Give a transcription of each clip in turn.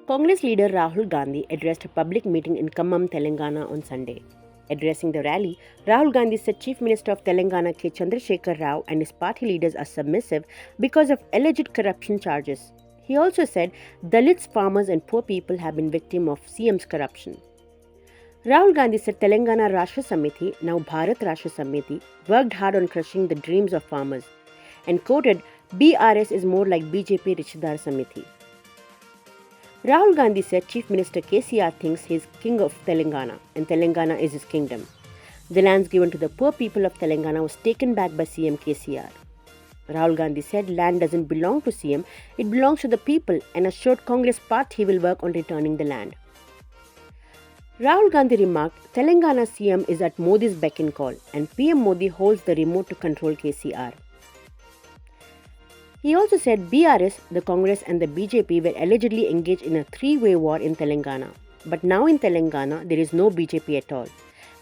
Congress leader Rahul Gandhi addressed a public meeting in Khammam, Telangana on Sunday. Addressing the rally, Rahul Gandhi said Chief Minister of Telangana K. Chandrasekhar Rao and his party leaders are submissive because of alleged corruption charges. He also said Dalits, farmers and poor people have been victims of CM's corruption. Rahul Gandhi said Telangana Rashtra Samiti, now Bharat Rashtra Samiti, worked hard on crushing the dreams of farmers and quoted, BRS is more like BJP Rishtedar Samiti. Rahul Gandhi said Chief Minister KCR thinks he is king of Telangana and Telangana is his kingdom. The lands given to the poor people of Telangana was taken back by CM KCR. Rahul Gandhi said land doesn't belong to CM, it belongs to the people and assured Congress party will work on returning the land. Rahul Gandhi remarked, Telangana CM is at Modi's beck and call and PM Modi holds the remote to control KCR. He also said BRS, the Congress and the BJP were allegedly engaged in a three-way war in Telangana. But now in Telangana, there is no BJP at all.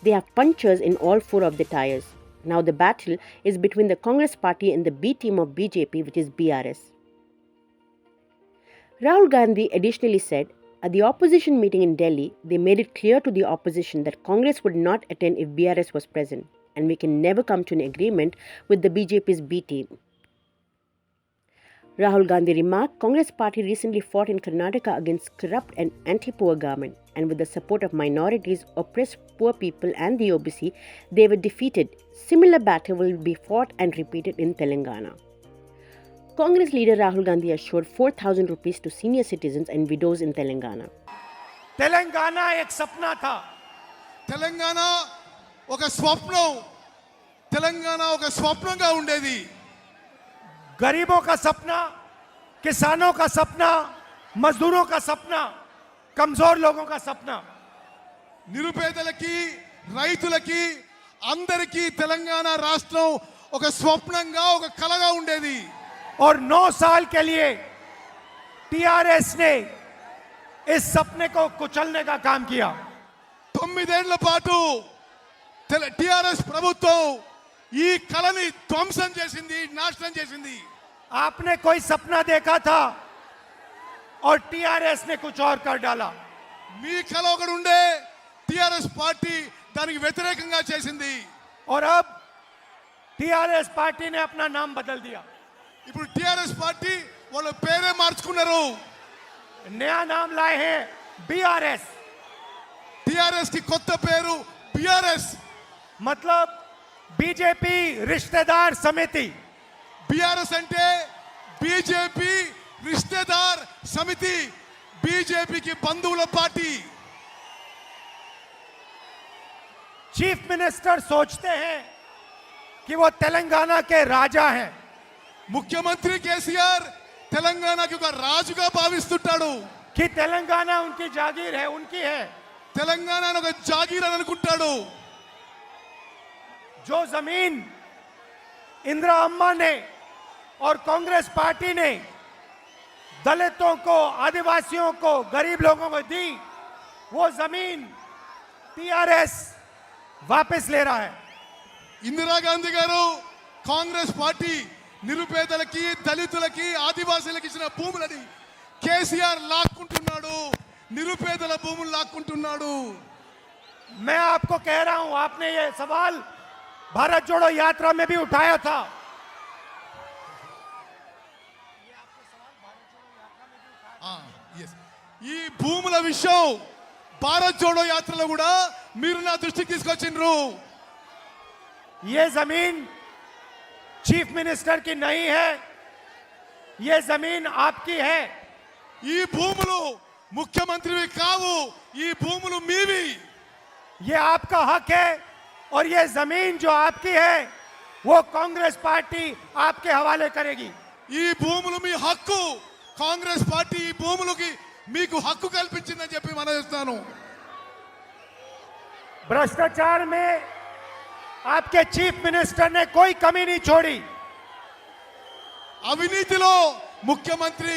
They have punchers in all four of the tires. Now the battle is between the Congress party and the B team of BJP, which is BRS. Rahul Gandhi additionally said, at the opposition meeting in Delhi, they made it clear to the opposition that Congress would not attend if BRS was present, and we can never come to an agreement with the BJP's B team. Rahul Gandhi remarked, Congress party recently fought in Karnataka against corrupt and anti-poor government, and with the support of minorities, oppressed poor people and the OBC, they were defeated. Similar battle will be fought and repeated in Telangana. Congress leader Rahul Gandhi assured 4,000 rupees to senior citizens and widows in Telangana. Telangana एक सपना था. తెలంగాణ ఒక స్వప్నం. తెలంగాణ ఒక స్వప్నంగా ఉండేది. गरीबों का सपना, किसानों का सपना, मजदूरों का सपना, कमजोर लोगों का सपना. నిరుపేదలకి, రైతులకి, అందరికీ తెలంగాణ రాష్ట్రం ఒక స్వప్నంగా, ఒక కలగా ఉండేది. और 9 साल के लिए टीआरएस ने इस सपने को कुचलने का काम किया. 9 ఏళ్ల పాటు టిఆర్ఎస్ ప్రభుత్వం ఈ కలని ధ్వంసం చేసింది, నాశనం చేసింది. आपने कोई सपना देखा था और टीआरएस ने कुछ और कर डाला. మీ కల ఒకటి ఉండే, టిఆర్ఎస్ పార్టీ దానికి వ్యతిరేకంగా చేసింది. और अब टीआरएस पार्टी ने अपना नाम बदल दिया. ఇప్పుడు టిఆర్ఎస్ పార్టీ వాళ్ళ పేరే మార్చుకున్నారు. नया नाम लाए हैं बीआरएस. టిఆర్ఎస్ కి కొత్త పేరు బిఆర్ఎస్. मतलब बीजेपी रिश्तेदार समिति. బిఆర్ఎస్ అంటే బీజేపీ రిష్తేదార్ సమితి, బీజేపీకి బంధువుల పార్టీ. चीफ मिनिस्टर सोचते हैं कि वो तेलंगाना के राजा हैं. ముఖ్యమంత్రి కేసీఆర్ తెలంగాణకి ఒక రాజుగా భావిస్తుంటాడు. कि तेलंगाना उनकी जागीर है, उनकी है. తెలంగాణ ఒక జాగీర్ అని అనుకుంటాడు. जो जमीन इंदिरा अम्मा ने और कांग्रेस पार्टी ने दलितों को, आदिवासियों को, गरीब लोगों को दी, वो जमीन टीआरएस वापस ले रहा है. ఇందిరాగాంధీ గారు కాంగ్రెస్ పార్టీ నిరుపేదలకి, దళితులకి, ఆదివాసీలకు ఇచ్చిన భూములని కేసీఆర్ లాక్కుంటున్నాడు. నిరుపేదల భూములు లాక్కుంటున్నాడు. मैं आपको कह रहा हूं, आपने ये सवाल भारत जोड़ो यात्रा में भी उठाया था. ఈ భూముల విషయం భారత్ జోడో యాత్రలో కూడా మీరు నా దృష్టికి తీసుకొచ్చిండ్రు. ये जमीन चीफ मिनिस्टर की नहीं है, ये जमीन आपकी है. ఈ భూములు ముఖ్యమంత్రివి కావు, ఈ భూములు మీవి. ये आपका हक है और ये जमीन जो आपकी है वो कांग्रेस पार्टी आपके हवाले करेगी. ఈ భూములు మీ హక్కు. కాంగ్రెస్ పార్టీ ఈ భూములకి మీకు హక్కు కల్పించిందని చెప్పి మనం చేస్తాను. भ्रष्टाचार में आपके चीफ मिनिस्टर ने कोई कमी नहीं छोड़ी. అవినీతిలో ముఖ్యమంత్రి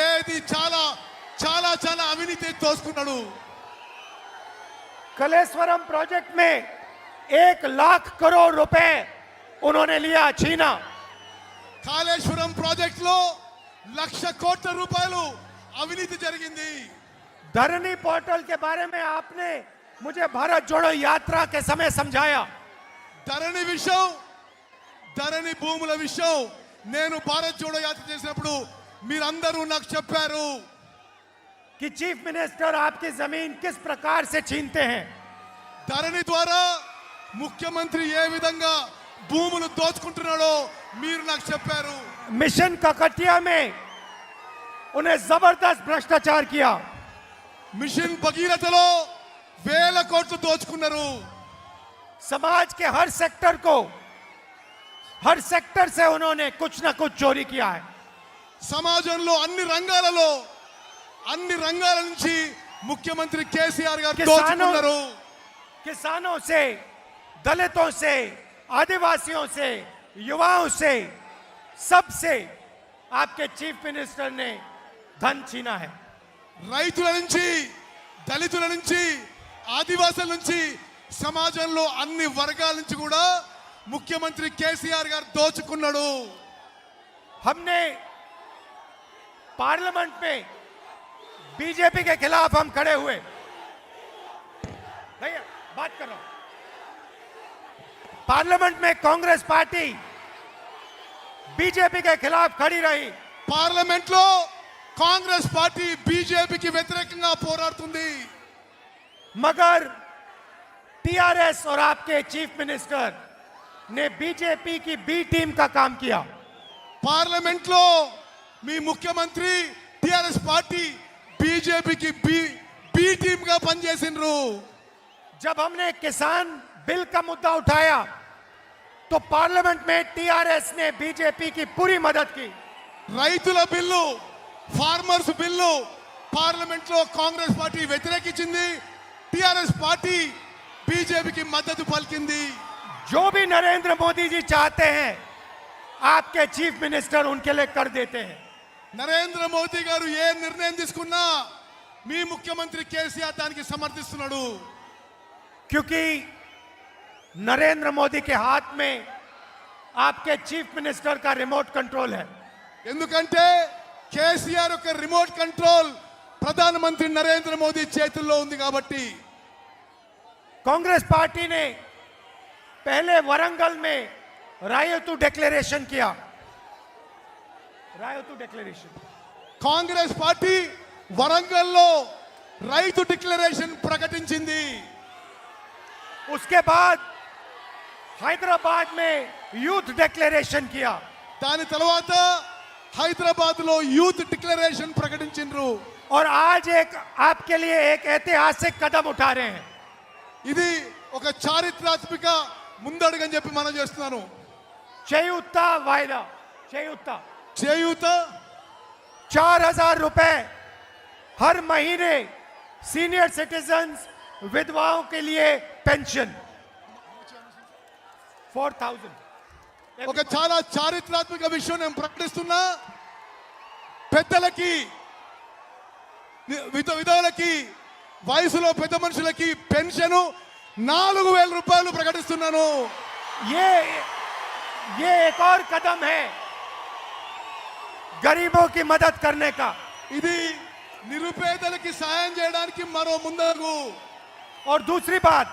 ఏది చాలా చాలా చాలా అవినీతి తోసుకున్నాడు. कलेश्वरम प्रोजेक्ट में 1 लाख करोड़ रुपए उन्होंने लिया, छीना. కాళేశ్వరం ప్రాజెక్ట్ లో 1,00,000 కోట్ల రూపాయలు అవినీతి జరిగింది. धरनी पोर्टल के बारे में आपने मुझे भारत जोड़ो यात्रा के समय समझाया। ధరణి విషయం, ధరణి భూముల విషయం నేను భారత్ జోడో యాత్ర చేసినప్పుడు మీరందరూ నాకు చెప్పారు कि चीफ मिनिस्टर आपकी जमीन किस प्रकार से छीनते हैं। ధరణి ద్వారా ముఖ్యమంత్రి ఏ విధంగా భూములు దోచుకుంటున్నాడో మీరు నాకు చెప్పారు. मिशन ककटिया में उन्हें जबरदस्त भ्रष्टाचार किया। మిషన్ భగీరథలో వేల కోట్లు దోచుకున్నారు. समाज के हर सेक्टर से उन्होंने कुछ ना कुछ चोरी किया है। సమాజంలో అన్ని రంగాల నుంచి ముఖ్యమంత్రి కేసీఆర్ గారు किसानों దోచుకున్నారు. किसानों से, दलितों से, आदिवासियों से, युवाओं से, सबसे आपके चीफ मिनिस्टर ने धन छीना है। రైతుల నుంచి, దళితుల నుంచి, ఆదివాసుల నుంచి, సమాజంలో అన్ని వర్గాల నుంచి కూడా ముఖ్యమంత్రి కేసీఆర్ గారు దోచుకున్నాడు. हमने पार्लियामेंट में बीजेपी के खिलाफ हम खड़े हुए। भैया बात कर रहा हूं। पार्लियामेंट में कांग्रेस पार्टी बीजेपी के खिलाफ खड़ी रही। పార్లమెంట్ లో కాంగ్రెస్ పార్టీ బీజేపీకి వ్యతిరేకంగా పోరాడుతుంది. मगर टीआरएस और आपके चीफ मिनिस्टर ने बीजेपी की बी टीम का काम किया। పార్లమెంట్ లో మీ ముఖ్యమంత్రి టిఆర్ఎస్ పార్టీ బీజేపీకి బి టీమ్ గా పనిచేసిండ్రు. जब हमने किसान बिल का मुद्दा उठाया तो पार्लियामेंट में टीआरएस ने बीजेपी की पूरी मदद की। రైతుల బిల్లు, ఫార్మర్స్ బిల్లు పార్లమెంట్ లో కాంగ్రెస్ పార్టీ వ్యతిరేకించింది. టిఆర్ఎస్ పార్టీ బీజేపీకి మద్దతు పలికింది. जो भी नरेंद्र मोदी जी चाहते हैं आपके चीफ मिनिस्टर उनके लिए कर देते हैं। నరేంద్ర మోదీ గారు ఏ నిర్ణయం తీసుకున్నా మీ ముఖ్యమంత్రి కేసీఆర్ దానికి సమర్థిస్తున్నాడు. क्योंकि नरेंद्र मोदी के हाथ में आपके चीफ मिनिस्टर का रिमोट कंट्रोल है। ఎందుకంటే కేసీఆర్ యొక్క రిమోట్ కంట్రోల్ ప్రధానమంత్రి నరేంద్ర మోదీ చేతుల్లో ఉంది కాబట్టి. कांग्रेस पार्टी ने पहले वरंगल में रायतू डिक्लेरेशन किया। रायतू डिक्लेरेशन కాంగ్రెస్ పార్టీ వరంగల్లో రైతు డిక్లరేషన్ ప్రకటించింది. उसके बाद हैदराबाद में यूथ डिक्लेरेशन किया। దాని తర్వాత హైదరాబాద్ లో యూత్ డిక్లరేషన్ ప్రకటించిండ్రు. और आज एक आपके लिए एक ऐतिहासिक कदम उठा रहे हैं। ఇది ఒక చారిత్రాత్మక ముందడుగని చెప్పి మనం చేస్తున్నాను. చేయూता वायदा, చేయూता చేయూత 4,000 रुपए हर महीने सीनियर सिटीजन्स विधवाओं के लिए पेंशन 4,000। ఒక చాలా చారిత్రాత్మక విషయం నేను ప్రకటిస్తున్నా. పెద్దలకి, విధవులకి, వయసులో పెద్ద మనుషులకి పెన్షన్ 4,000 రూపాయలు ప్రకటిస్తున్నాను. ये एक और कदम है गरीबों की मदद करने का। ఇది నిరుపేదలకి సాయం చేయడానికి మరో ముందడుగు. और दूसरी बात,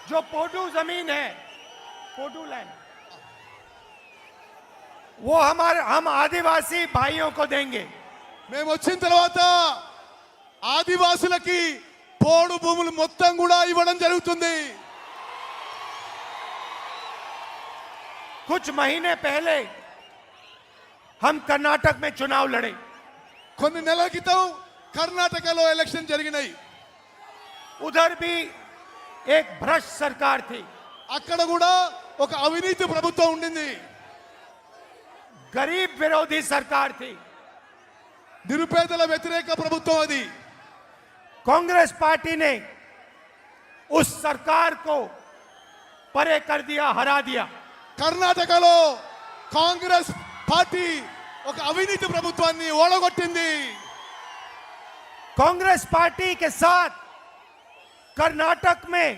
जो पोडू जमीन है, पोडू लैंड, वो हम आदिवासी भाइयों को देंगे। మేము వచ్చిన తర్వాత ఆదివాసులకి పోడు భూములు మొత్తం కూడా ఇవ్వడం జరుగుతుంది. कुछ महीने पहले हम कर्नाटक में चुनाव लड़े। కొన్ని నెలల క్రితం కర్ణాటకలో ఎలక్షన్ జరిగినాయి. उधर भी एक भ्रष्ट सरकार थी। అక్కడ కూడా ఒక అవినీతి ప్రభుత్వం ఉండింది. गरीब विरोधी सरकार थी। నిరుపేదల వ్యతిరేక ప్రభుత్వం అది. कांग्रेस पार्टी ने उस सरकार को परे कर दिया, हरा दिया। కర్ణాటకలో కాంగ్రెస్ పార్టీ ఒక అవినీతి ప్రభుత్వాన్ని ఓడగొట్టింది. कांग्रेस पार्टी के साथ कर्नाटक में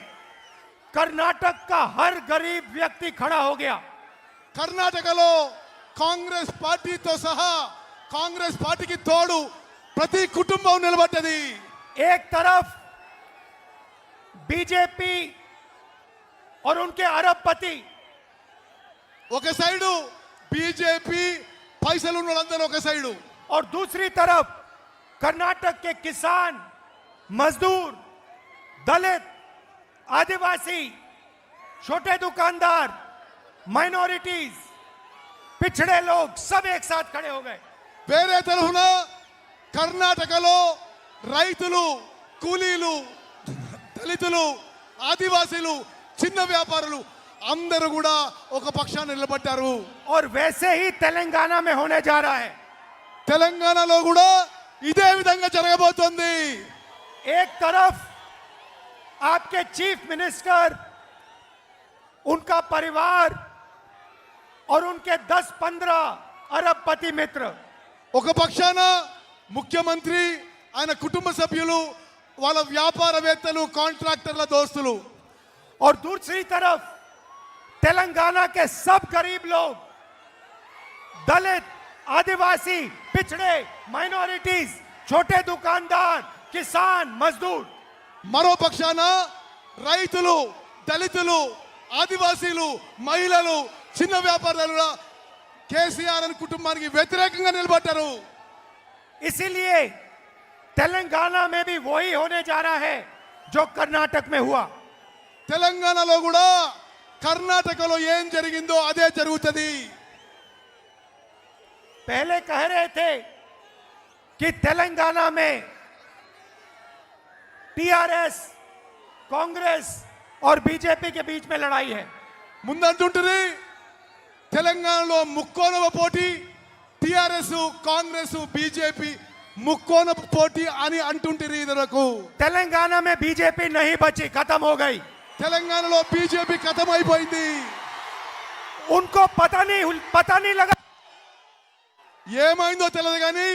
कर्नाटक का हर गरीब व्यक्ति खड़ा हो गया। కర్ణాటకలో కాంగ్రెస్ పార్టీతో సహా కాంగ్రెస్ పార్టీకి తోడు ప్రతి కుటుంబం నిలబడ్డది. एक तरफ बीजेपी और उनके अरबपति, ఒక సైడు బీజేపీ పైసలు ఉన్న వాళ్ళందరూ ఒక సైడు, और दूसरी तरफ कर्नाटक के किसान, मजदूर, दलित, आदिवासी, छोटे दुकानदार, माइनॉरिटीज, पिछड़े लोग सब एक साथ खड़े हो गए. వేరే తరఫున కర్ణాటకలో రైతులు, కూలీలు, దళితులు, ఆదివాసీలు, చిన్న వ్యాపారులు అందరూ కూడా ఒక పక్షాన్ని నిలబడ్డారు. और वैसे ही तेलंगाना में होने जा रहा है. తెలంగాణలో కూడా ఇదే విధంగా జరగబోతోంది. एक तरफ आपके चीफ मिनिस्टर, उनका परिवार और उनके 10-15 अरबपति मित्र, ఒక పక్షాన ముఖ్యమంత్రి, ఆయన కుటుంబ సభ్యులు, వాళ్ళ వ్యాపారవేత్తలు, కాంట్రాక్టర్ల దోస్తులు, और दूसरी तरफ तेलंगाना के सब गरीब लोग, दलित, आदिवासी, पिछड़े, माइनॉरिटीज, छोटे दुकानदार, किसान, मजदूर. మరో పక్షాన రైతులు, దళితులు, ఆదివాసీలు, మహిళలు, చిన్న వ్యాపారులు కేసీఆర్ అని కుటుంబానికి వ్యతిరేకంగా నిలబడ్డారు. इसीलिए तेलंगाना में भी वही होने जा रहा है जो कर्नाटक में हुआ. తెలంగాణలో కూడా కర్ణాటకలో ఏం జరిగిందో అదే జరుగుతుంది. पहले कह रहे थे कि तेलंगाना में टीआरएस, कांग्रेस और बीजेपी के बीच में लड़ाई है. ముందంటుంటుంది తెలంగాణలో ముక్కోనవ పోటీ, టిఆర్ఎస్, కాంగ్రెస్, బీజేపీ ముక్కోన పోటీ అని అంటుంటారు. ఇదరకు तेलंगाना में बीजेपी नहीं बची, खत्म हो गई. తెలంగాణలో బీజేపీ ఖతం అయిపోయింది. उनको पता नहीं लगा. ఏమైందో తెలియదు కానీ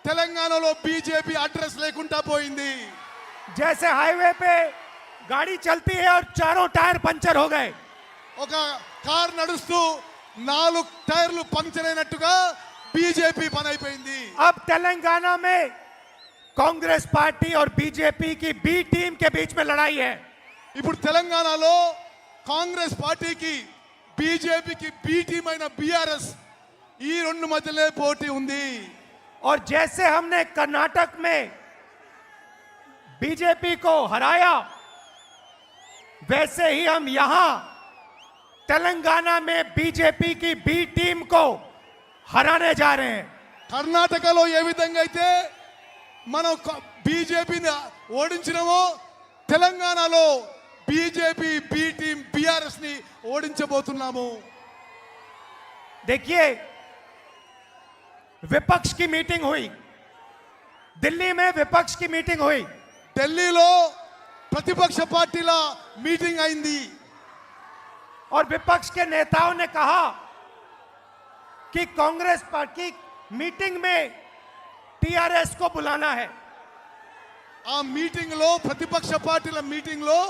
తెలంగాణలో బీజేపీ అడ్రస్ లేకుండా పోయింది. जैसे हाईवे पे गाड़ी चलती है और चारों टायर पंचर हो गए, ఒక కార్ నడుస్తూ 4 టైర్లు పంక్చర్ అయినట్టుగా బీజేపీ పని అయిపోయింది. अब तेलंगाना में कांग्रेस पार्टी और बीजेपी की बी टीम के बीच में लड़ाई है. ఇప్పుడు తెలంగాణలో కాంగ్రెస్ పార్టీకి, బీజేపీకి బి టీం అయిన బీఆర్ఎస్, ఈ రెండు మధ్యలో పోటీ ఉంది. और जैसे हमने कर्नाटक में बीजेपी को हराया, वैसे ही हम यहां तेलंगाना में बीजेपी की बी टीम को हराने जा रहे हैं. కర్ణాటకలో ఏ విధంగా అయితే మనం బీజేపీని ఓడించినామో తెలంగాణలో బీజేపీ బి టీం బీఆర్ఎస్ ని ఓడించబోతున్నాము. देखिए, विपक्ष की मीटिंग हुई, दिल्ली में विपक्ष की मीटिंग हुई. ఢిల్లీలో ప్రతిపక్ష పార్టీల మీటింగ్ అయింది. और विपक्ष के नेताओं ने कहा कि कांग्रेस पार्टी मीटिंग में टीआरएस को बुलाना है. ఆ మీటింగ్ లో, ప్రతిపక్ష పార్టీల మీటింగ్ లో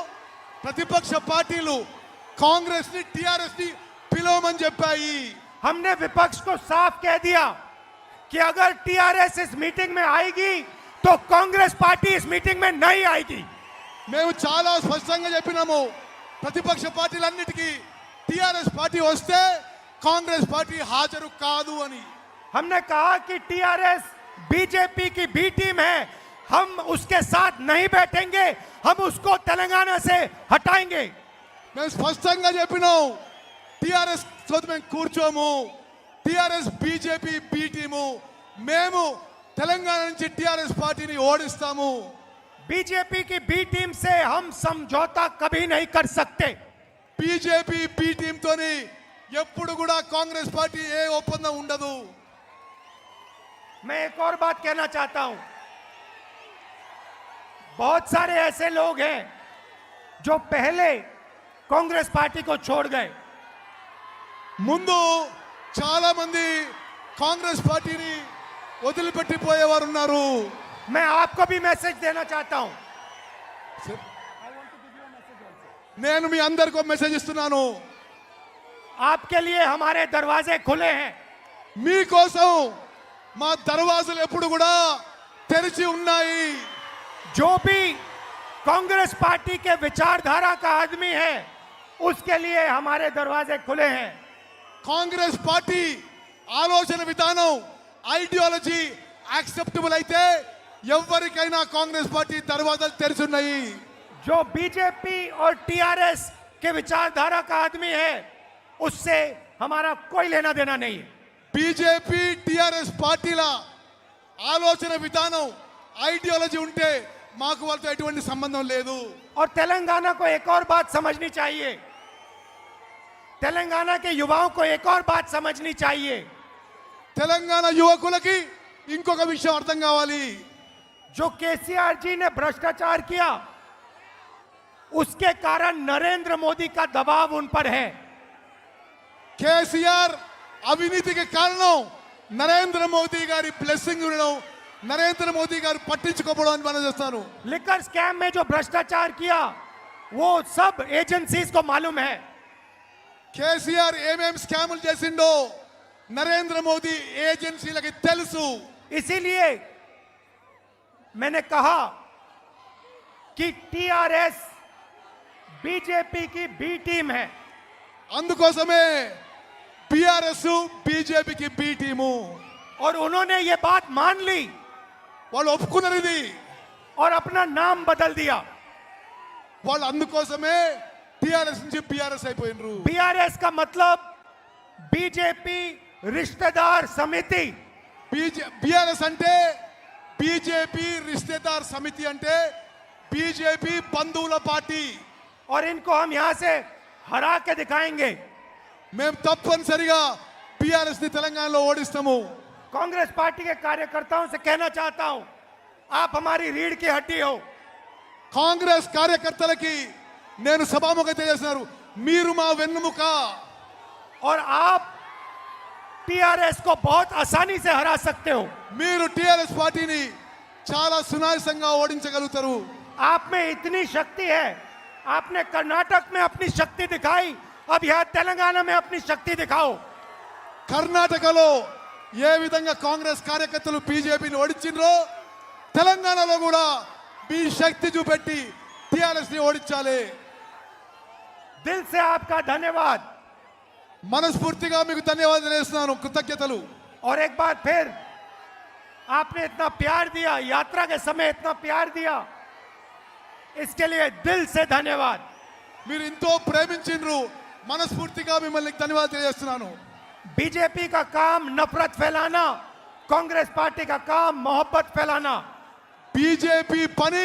ప్రతిపక్ష పార్టీలు కాంగ్రెస్ ని, టిఆర్ఎస్ ని పిలవమని చెప్పాయి. हमने विपक्ष को साफ कह दिया कि अगर टीआरएस इस मीटिंग में आएगी तो कांग्रेस पार्टी इस मीटिंग में नहीं आएगी. మేము చాలా స్పష్టంగా చెప్పినాము, ప్రతిపక్ష పార్టీలన్నిటికీ టిఆర్ఎస్ పార్టీ వస్తే కాంగ్రెస్ పార్టీ హాజరు కాదు అని. हमने कहा कि टीआरएस बीजेपी की बी टीम है, हम उसके साथ नहीं बैठेंगे, हम उसको तेलंगाना से हटाएंगे. మేము స్పష్టంగా చెప్పినాం, టిఆర్ఎస్ తోటి మేము కూర్చోము. టిఆర్ఎస్ బీజేపీ బి టీము, మేము తెలంగాణ నుంచి టిఆర్ఎస్ పార్టీని ఓడిస్తాము. बीजेपी की बी टीम से हम समझौता कभी नहीं कर सकते. బీజేపీ బి టీమ్ తోని ఎప్పుడు కూడా కాంగ్రెస్ పార్టీ ఏ ఒప్పందం ఉండదు. मैं एक और बात कहना चाहता हूं. बहुत सारे ऐसे लोग हैं जो पहले कांग्रेस पार्टी को छोड़ गए. ముందు చాలా మంది కాంగ్రెస్ పార్టీని వదిలిపెట్టిపోయేవారు ఉన్నారు. मैं आपको भी मैसेज देना चाहता हूं. నేను మీ అందరికీ ఒక మెసేజ్ ఇస్తున్నాను. आपके लिए हमारे दरवाजे खुले हैं. మీకోసం మా దర్వాజలు ఎప్పుడు కూడా తెరిచి ఉన్నాయి. जो भी कांग्रेस पार्टी के विचारधारा का आदमी है उसके लिए हमारे दरवाजे खुले हैं। కాంగ్రెస్ పార్టీ ఆలోచన విధానం ఐడియాలజీ యాక్సెప్టబుల్ అయితే ఎవరికైనా కాంగ్రెస్ పార్టీ దర్వాజాలు తెరిచి ఉన్నాయి. जो बीजेपी और टीआरएस के विचारधारा का आदमी है उससे हमारा कोई लेना देना नहीं है। బీజేపీ టిఆర్ఎస్ పార్టీల ఆలోచన విధానం ఐడియాలజీ ఉంటే మాకు వాళ్ళతో ఎటువంటి సంబంధం లేదు. और तेलंगाना को एक और बात समझनी चाहिए, तेलंगाना के युवाओं को एक और बात समझनी चाहिए। తెలంగాణ యువకులకి ఇంకొక విషయం అర్థం కావాలి. जो केसीआर जी ने भ्रष्टाचार किया उसके कारण नरेंद्र मोदी का दबाव उन पर है। కేసీఆర్ అవినీతికి కారణం నరేంద్ర మోదీ గారి బ్లెస్సింగ్ ఉండడం, నరేంద్ర మోదీ గారు పట్టించుకోవడం అని మనం చేస్తాను. लिकर स्कैम में जो भ्रष्टाचार किया वो सब एजेंसीज को मालूम है। కేసీఆర్ ఏమేం స్కాములు చేసిండో నరేంద్ర మోదీ ఏజెన్సీలకి తెలుసు. इसीलिए मैंने कहा कि टीआरएस बीजेपी की बी टीम है। అందుకోసమే బీఆర్ఎస్ బీజేపీకి బి టీము. और उन्होंने ये बात मान ली వాళ్ళు ఒప్పుకున్నారు ఇది. और अपना नाम बदल दिया। వాళ్ళు అందుకోసమే టిఆర్ఎస్ నుంచి బీఆర్ఎస్ అయిపోయినరు. बीआरएस का मतलब बीजेपी रिश्तेदार समिति। బీఆర్ఎస్ అంటే బీజేపీ రిశ్తేదార్ సమితి అంటే బీజేపీ బంధువుల పార్టీ. और इनको हम यहां से हरा के दिखाएंगे। మేము తప్పనిసరిగా బీఆర్ఎస్ ని తెలంగాణలో ఓడిస్తాము. कांग्रेस पार्टी के कार्यकर्ताओं से कहना चाहता हूं, आप हमारी रीढ़ की हड्डी हो। కాంగ్రెస్ కార్యకర్తలకి నేను సభాముఖంగా తెలియజేస్తున్నారు, మీరు మా వెన్నుముక. और आप टीआरएस को बहुत आसानी से हरा सकते हो। మీరు టిఆర్ఎస్ పార్టీని చాలా సునాయాసంగా ఓడించగలుగుతారు. आप में इतनी शक्ति है, आपने कर्नाटक में अपनी शक्ति दिखाई, अब यहां तेलंगाना में अपनी शक्ति दिखाओ। కర్ణాటకలో ఏ విధంగా కాంగ్రెస్ కార్యకర్తలు బీజేపీని ఓడించిండ్రో తెలంగాణలో కూడా మీ శక్తి చూపెట్టి టిఆర్ఎస్ ని ఓడించాలి. दिल से आपका धन्यवाद। మనస్ఫూర్తిగా మీకు ధన్యవాదాలు తెలియజేస్తున్నాను, కృతజ్ఞతలు. और एक बार फिर आपने इतना प्यार दिया, यात्रा के समय इतना प्यार दिया, इसके लिए दिल से धन्यवाद। మీరు ఎంతో ప్రేమించిండ్రు, మనస్ఫూర్తిగా మిమ్మల్ని ధన్యవాదాలు తెలియజేస్తున్నాను. बीजेपी का काम नफरत फैलाना, कांग्रेस पार्टी का काम मोहब्बत फैलाना। బీజేపీ పని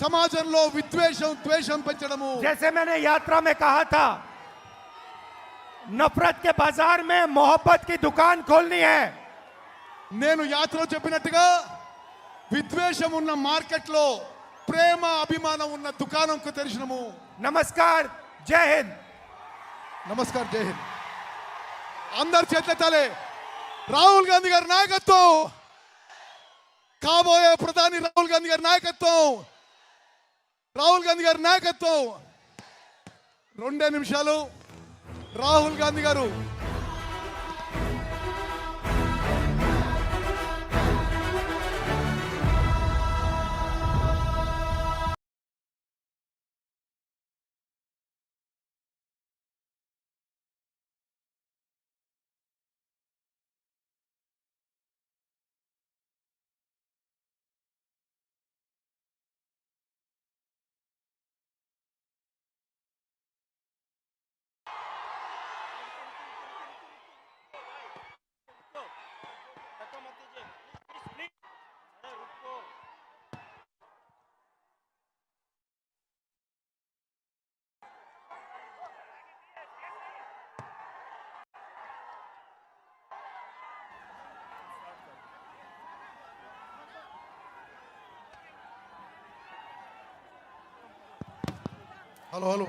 సమాజంలో విద్వేషం ద్వేషం పెంచడము. जैसे मैंने यात्रा में कहा था, नफरत के बाजार में मोहब्बत की दुकान खोलनी है। నేను యాత్రలో చెప్పినట్టుగా విద్వేషం ఉన్న మార్కెట్లో ప్రేమ అభిమానం ఉన్న దుకాణంకు తెరిచినము. नमस्कार, जय हिंद। నమస్కారం, జై హింద్. అందరు చేతులెత్తాలి. రాహుల్ గాంధీ గారి నాయకత్వం, కాబోయే ప్రధాని రాహుల్ గాంధీ గారి నాయకత్వం, రాహుల్ గాంధీ గారి నాయకత్వం. 2 నిమిషాలు. రాహుల్ గాంధీ గారు హలో హలో